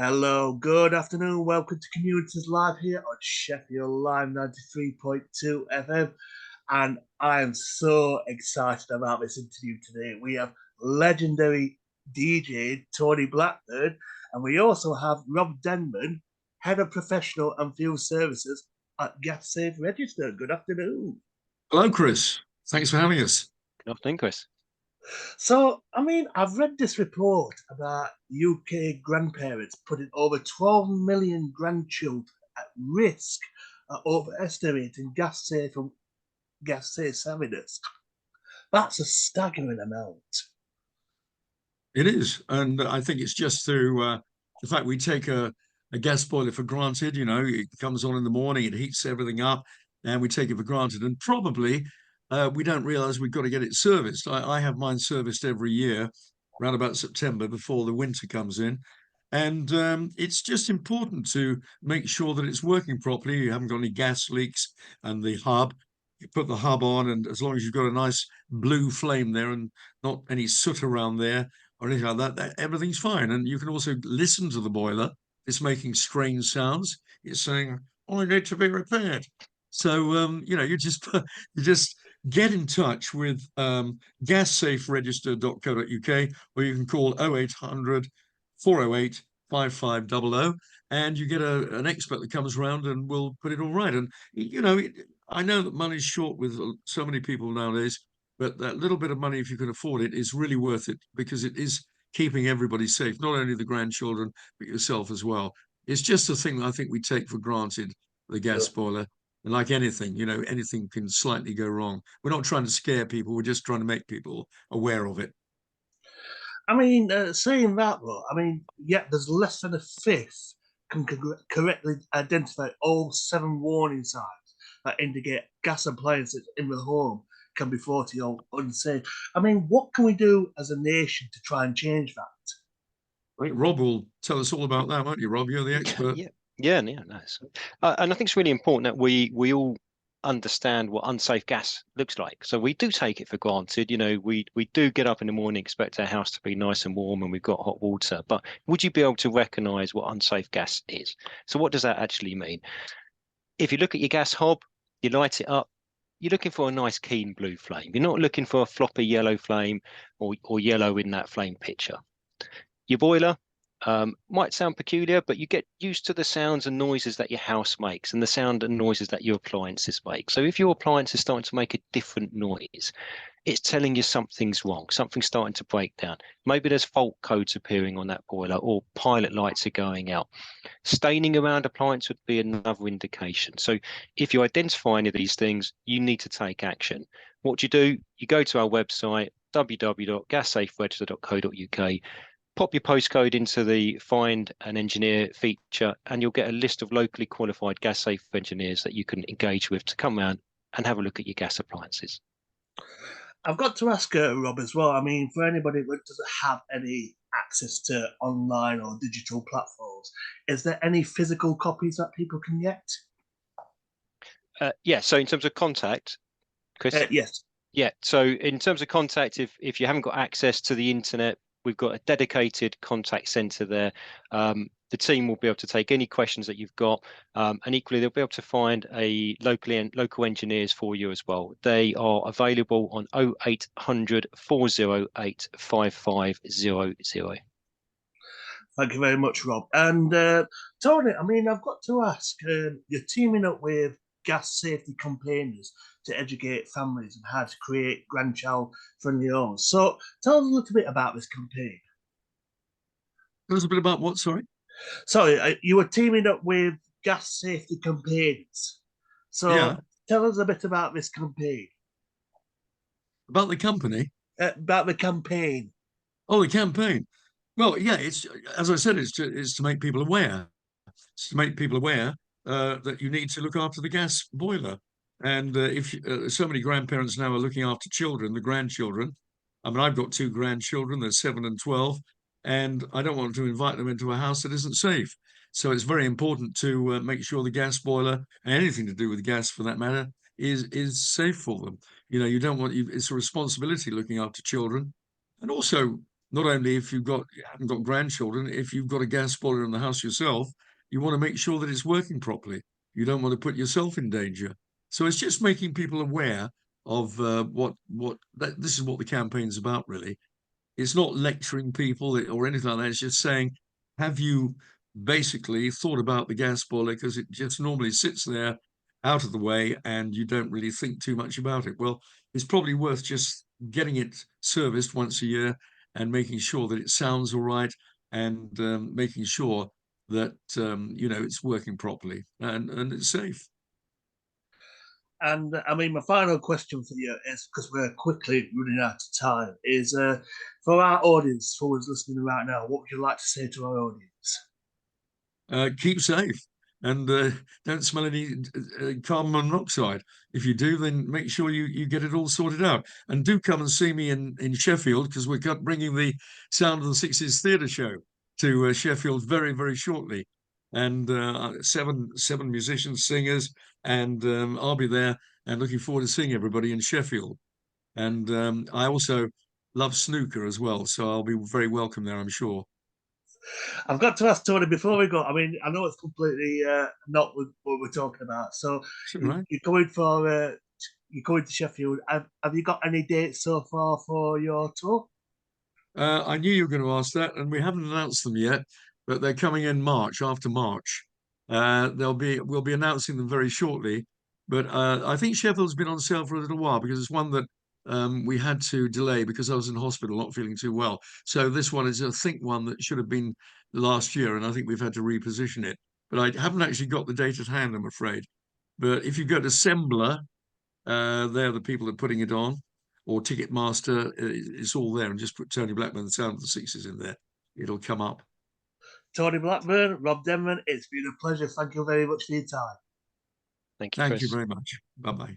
Hello, good afternoon. Welcome to Communities Live here on Sheffield Live 93.2 FM. And I am so excited about this interview today. We have legendary DJ Tony Blackburn, and we also have Rob Denman, Head of Professional and Field Services at Gas Safe Register. Good afternoon. Hello, Chris. Thanks for having us. Good afternoon, Chris. So, I've read this report about UK grandparents putting over 12 million grandchildren at risk of overestimating gas safe savviness. That's a staggering amount. It is. And I think it's just through the fact we take a gas boiler for granted. You know, it comes on in the morning, it heats everything up, and we take it for granted. And probably we don't realize we've got to get it serviced. I have mine serviced every year, around about September, before the winter comes in. And it's just important to make sure that it's working properly. You haven't got any gas leaks, and the hub, you put the hub on, and as long as you've got a nice blue flame there and not any soot around there or anything like that, everything's fine. And you can also listen to the boiler. It's making strange sounds. It's saying, "I need to be repaired." So you just get in touch with gassaferegister.co.uk, or you can call 0800 408 5500, and you get an expert that comes around and will put it all right. And I know that money's short with so many people nowadays, but that little bit of money, if you can afford it, is really worth it, because it is keeping everybody safe, not only the grandchildren, but yourself as well. It's just a thing that I think we take for granted, the gas boiler. And like anything, anything can slightly go wrong. We're not trying to scare people. We're just trying to make people aware of it. Saying that though, yet there's less than a fifth can correctly identify all 7 warning signs that indicate gas appliances in the home can be faulty or unsafe. What can we do as a nation to try and change that? I think Rob will tell us all about that, won't you, Rob? You're the expert. Yeah, nice. And I think it's really important that we all understand what unsafe gas looks like. So we do take it for granted. We do get up in the morning, expect our house to be nice and warm, and we've got hot water. But would you be able to recognise what unsafe gas is? So what does that actually mean? If you look at your gas hob, you light it up, you're looking for a nice keen blue flame. You're not looking for a floppy yellow flame or yellow in that flame picture. Your boiler might sound peculiar, but you get used to the sounds and noises that your house makes and the sound and noises that your appliances make. So if your appliance is starting to make a different noise, it's telling you something's wrong, something's starting to break down. Maybe there's fault codes appearing on that boiler, or pilot lights are going out. Staining around appliance would be another indication. So if you identify any of these things, you need to take action. What do? You go to our website, www.gassaferegister.co.uk, pop your postcode into the Find an Engineer feature, and you'll get a list of locally qualified gas safe engineers that you can engage with to come around and have a look at your gas appliances. I've got to ask Rob as well. For anybody that doesn't have any access to online or digital platforms, is there any physical copies that people can get? Yeah. So in terms of contact, Chris? Yes. Yeah. So in terms of contact, if you haven't got access to the internet, we've got a dedicated contact centre there. The team will be able to take any questions that you've got, and equally they'll be able to find local engineers for you as well. They are available on 0800 408 5500. Thank you very much, Rob. And Tony, I've got to ask, you're teaming up with gas safety campaigners to educate families on how to create grandchild-friendly homes. So tell us a little bit about this campaign. Tell us a bit about what, sorry? Sorry, you were teaming up with gas safety campaigners. So tell us a bit about this campaign. About the company? About the campaign. Oh, the campaign. Well, yeah, it's, as I said, it's to make people aware. It's to make people aware that you need to look after the gas boiler. And if so many grandparents now are looking after children, the grandchildren. I've got 2 grandchildren, they're 7 and 12, and I don't want to invite them into a house that isn't safe. So it's very important to make sure the gas boiler, and anything to do with gas for that matter, is safe for them. You don't want, it's a responsibility looking after children. And also, not only if you haven't got grandchildren, if you've got a gas boiler in the house yourself, you want to make sure that it's working properly. You don't want to put yourself in danger. So it's just making people aware of this is what the campaign's about, really. It's not lecturing people or anything like that. It's just saying, have you basically thought about the gas boiler? Because it just normally sits there out of the way and you don't really think too much about it. Well, it's probably worth just getting it serviced once a year and making sure that it sounds all right, and making sure that it's working properly and it's safe. And I mean, my final question for you is, because we're quickly running out of time, is for our audience, who is listening right now, what would you like to say to our audience? Keep safe and don't smell any carbon monoxide. If you do, then make sure you get it all sorted out. And do come and see me in Sheffield, because we're bringing the Sound of the Sixties theatre show to Sheffield very, very shortly. And seven musicians, singers, and I'll be there and looking forward to seeing everybody in Sheffield. And I also love snooker as well, so I'll be very welcome there, I'm sure. I've got to ask Tony before we go. I mean, I know it's completely not what we're talking about. So Right. you're going to Sheffield. Have you got any dates so far for your tour? I knew you were going to ask that, and we haven't announced them yet, but they're coming in March, after March. We'll be announcing them very shortly. But I think Sheffield's been on sale for a little while, because it's one that we had to delay because I was in hospital, not feeling too well. So this one is, I think, one that should have been last year, and I think we've had to reposition it. But I haven't actually got the date at hand, I'm afraid. But if you go to Sembler, they're the people that are putting it on, or Ticketmaster, it's all there, and just put Tony Blackburn, the Sound of the Sixties in there. It'll come up. Tony Blackburn, Rob Denman, it's been a pleasure. Thank you very much for your time. Thank you, Thank Chris. you very much. Bye-bye.